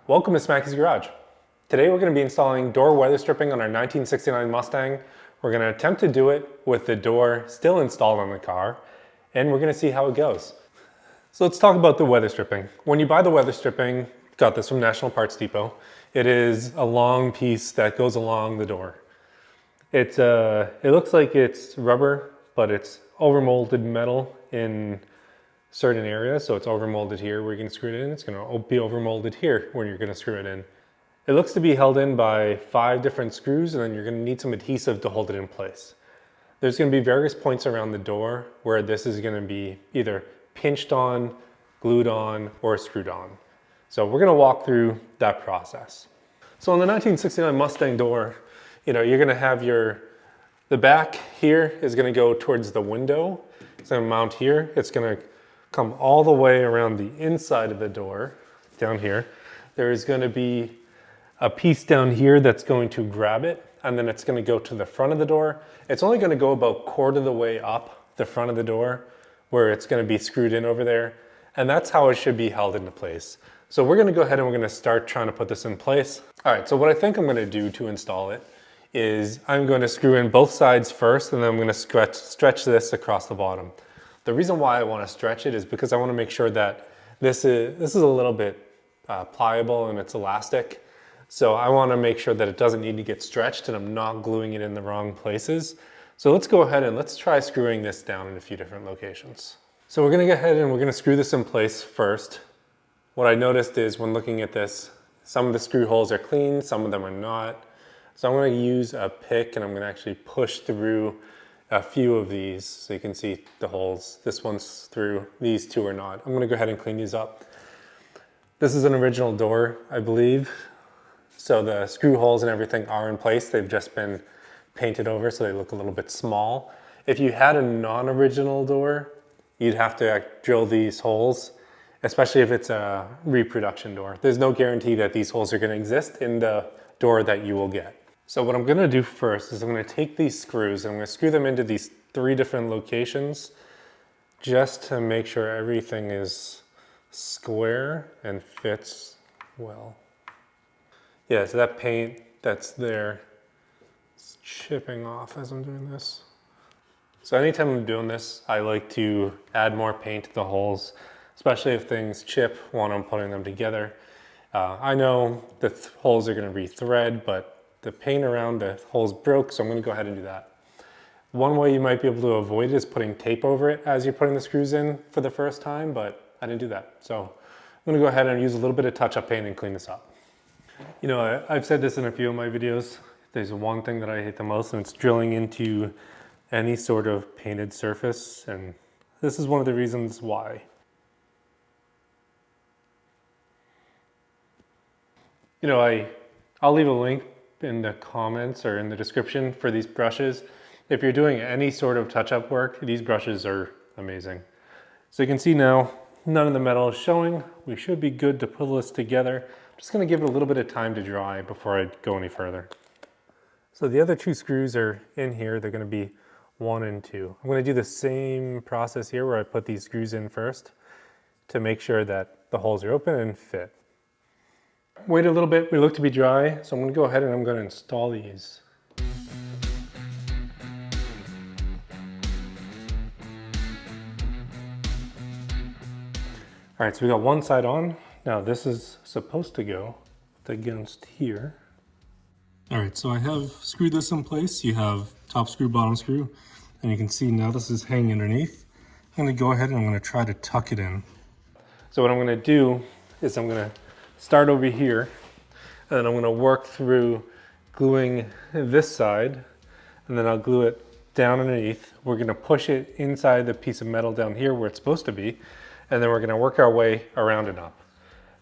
Welcome to Smacky's Garage. Today we're going to be installing door weather stripping on our 1969 Mustang. We're going to attempt to do it with the door still installed on the car, and we're going to see how it goes. So let's talk about the weather stripping. When you buy the weather stripping, got this from National Parts Depot, it is a long piece that goes along the door. It looks like it's rubber, but it's overmolded metal in certain areas. So it's overmolded here where you can screw it in. It's going to be overmolded here where you're going to screw it in. It looks to be held in by 5 different screws, and then you're going to need some adhesive to hold it in place. There's going to be various points around the door where this is going to be either pinched on, glued on, or screwed on. So we're going to walk through that process. So on the 1969 Mustang door, you're going to have the back here is going to go towards the window. It's going to mount here. It's going to come all the way around the inside of the door down here. There is going to be a piece down here that's going to grab it, and then it's going to go to the front of the door. It's only going to go about quarter of the way up the front of the door where it's going to be screwed in over there, and that's how it should be held into place. So we're going to go ahead and we're going to start trying to put this in place. All right, so what I think I'm going to do to install it is I'm going to screw in both sides first, and then I'm going to stretch this across the bottom. The reason why I want to stretch it is because I want to make sure that this is a little bit pliable and it's elastic. So I want to make sure that it doesn't need to get stretched and I'm not gluing it in the wrong places. So let's go ahead and let's try screwing this down in a few different locations. So we're going to go ahead and we're going to screw this in place first. What I noticed is when looking at this, some of the screw holes are clean, some of them are not. So I'm going to use a pick and I'm going to actually push through a few of these so you can see the holes. This one's through, these two are not. I'm going to go ahead and clean these up. This is an original door, I believe. So the screw holes and everything are in place. They've just been painted over so they look a little bit small. If you had a non-original door, you'd have to drill these holes, especially if it's a reproduction door. There's no guarantee that these holes are going to exist in the door that you will get. So what I'm going to do first is I'm going to take these screws and I'm going to screw them into these 3 different locations just to make sure everything is square and fits well. Yeah, so that paint that's there is chipping off as I'm doing this. So anytime I'm doing this, I like to add more paint to the holes, especially if things chip when I'm putting them together. I know the holes are going to re-thread, but the paint around the holes broke, so I'm going to go ahead and do that. One way you might be able to avoid it is putting tape over it as you're putting the screws in for the first time, but I didn't do that. So I'm going to go ahead and use a little bit of touch-up paint and clean this up. I've said this in a few of my videos. There's one thing that I hate the most, and it's drilling into any sort of painted surface, and this is one of the reasons why. I'll leave a link in the comments or in the description for these brushes. If you're doing any sort of touch-up work, these brushes are amazing. So you can see now, none of the metal is showing. We should be good to pull this together. I'm just going to give it a little bit of time to dry before I go any further. So the other 2 screws are in here. They're going to be 1 and 2. I'm going to do the same process here where I put these screws in first to make sure that the holes are open and fit. Wait a little bit, we look to be dry, so I'm going to go ahead and I'm going to install these. All right, so we got one side on. Now this is supposed to go against here. All right, so I have screwed this in place. You have top screw, bottom screw, and you can see now this is hanging underneath. I'm going to go ahead and I'm going to try to tuck it in. So what I'm going to do is I'm going to start over here, and then I'm going to work through gluing this side, and then I'll glue it down underneath. We're going to push it inside the piece of metal down here where it's supposed to be, and then we're going to work our way around and up.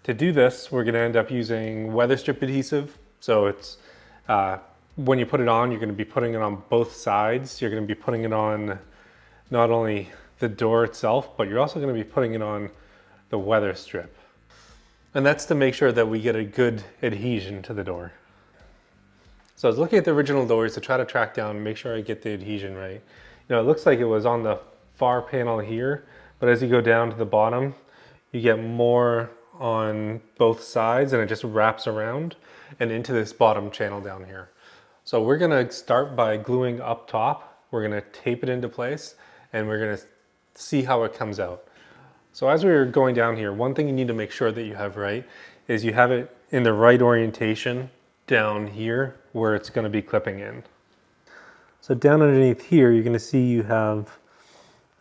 To do this, we're going to end up using Weatherstrip adhesive. So it's when you put it on, you're going to be putting it on both sides. You're going to be putting it on not only the door itself, but you're also going to be putting it on the weather strip. And that's to make sure that we get a good adhesion to the door. So I was looking at the original doors to try to track down and make sure I get the adhesion right. It looks like it was on the far panel here, but as you go down to the bottom, you get more on both sides and it just wraps around and into this bottom channel down here. So we're gonna start by gluing up top. We're gonna tape it into place and we're gonna see how it comes out. So as we're going down here, one thing you need to make sure that you have right is you have it in the right orientation down here where it's gonna be clipping in. So down underneath here, you're gonna see you have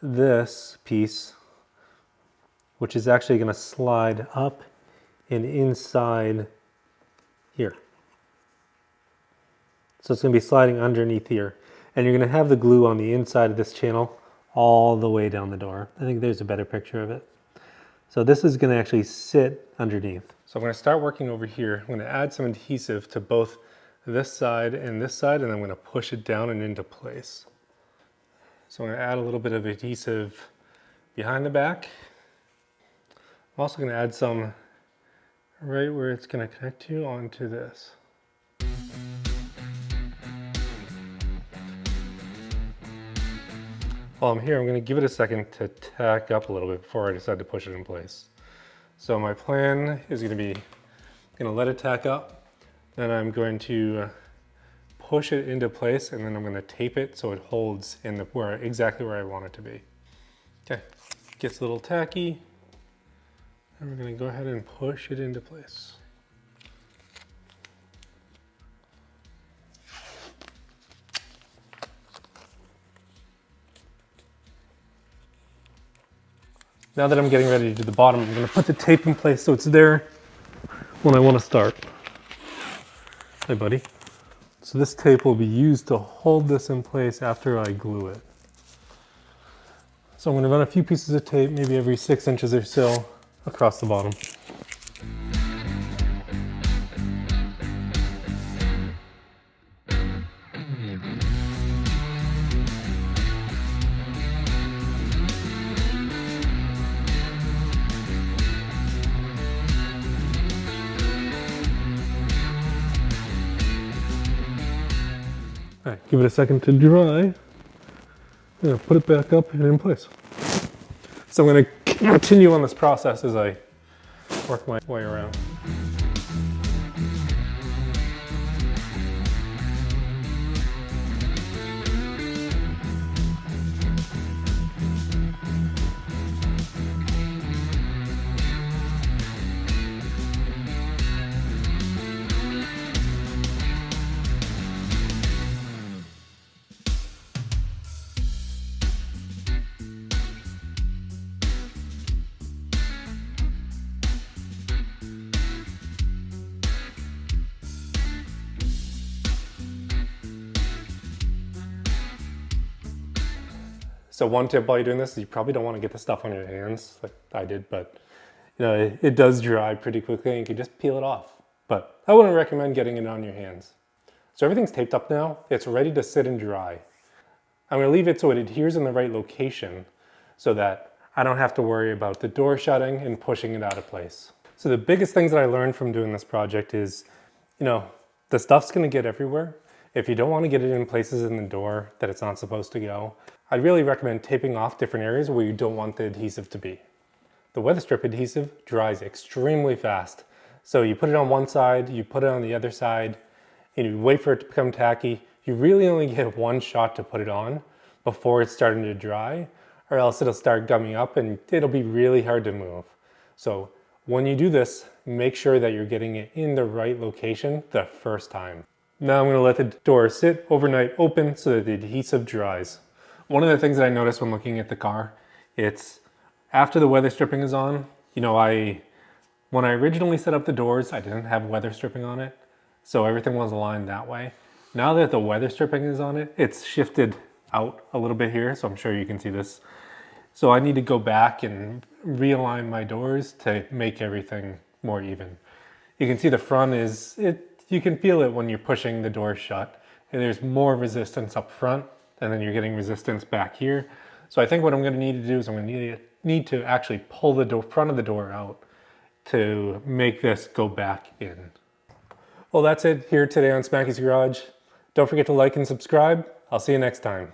this piece, which is actually gonna slide up and inside here. So it's gonna be sliding underneath here. And you're gonna have the glue on the inside of this channel all the way down the door. I think there's a better picture of it. So this is gonna actually sit underneath. So I'm gonna start working over here. I'm gonna add some adhesive to both this side, and then I'm gonna push it down and into place. So I'm gonna add a little bit of adhesive behind the back. I'm also gonna add some right where it's gonna connect to onto this. While I'm here, I'm gonna give it a second to tack up a little bit before I decide to push it in place. So my plan is gonna let it tack up. Then I'm going to push it into place and then I'm going to tape it so it holds in exactly where I want it to be. Okay, gets a little tacky and we're going to go ahead and push it into place. Now that I'm getting ready to do the bottom, I'm going to put the tape in place so it's there when I want to start. Hey buddy. So this tape will be used to hold this in place after I glue it. So I'm going to run a few pieces of tape, maybe every 6 inches or so, across the bottom. All right, give it a second to dry. Put it back up and in place. So I'm going to continue on this process as I work my way around. So one tip while you're doing this is you probably don't want to get the stuff on your hands like I did, but it does dry pretty quickly and you can just peel it off. But I wouldn't recommend getting it on your hands. So everything's taped up now. It's ready to sit and dry. I'm going to leave it so it adheres in the right location so that I don't have to worry about the door shutting and pushing it out of place. So the biggest things that I learned from doing this project is, the stuff's going to get everywhere. If you don't want to get it in places in the door that it's not supposed to go, I'd really recommend taping off different areas where you don't want the adhesive to be. The Weatherstrip adhesive dries extremely fast. So you put it on one side, you put it on the other side, and you wait for it to become tacky. You really only get one shot to put it on before it's starting to dry, or else it'll start gumming up and it'll be really hard to move. So when you do this, make sure that you're getting it in the right location the first time. Now I'm going to let the door sit overnight open so that the adhesive dries. One of the things that I noticed when looking at the car, it's after the weather stripping is on, when I originally set up the doors, I didn't have weather stripping on it, so everything was aligned that way. Now that the weather stripping is on it, it's shifted out a little bit here, so I'm sure you can see this. So I need to go back and realign my doors to make everything more even. You can see the front you can feel it when you're pushing the door shut, and there's more resistance up front, and then you're getting resistance back here. So I think what I'm going to need to do is I'm going to need to actually pull the front of the door out to make this go back in. Well, that's it here today on Smacky's Garage. Don't forget to like and subscribe. I'll see you next time.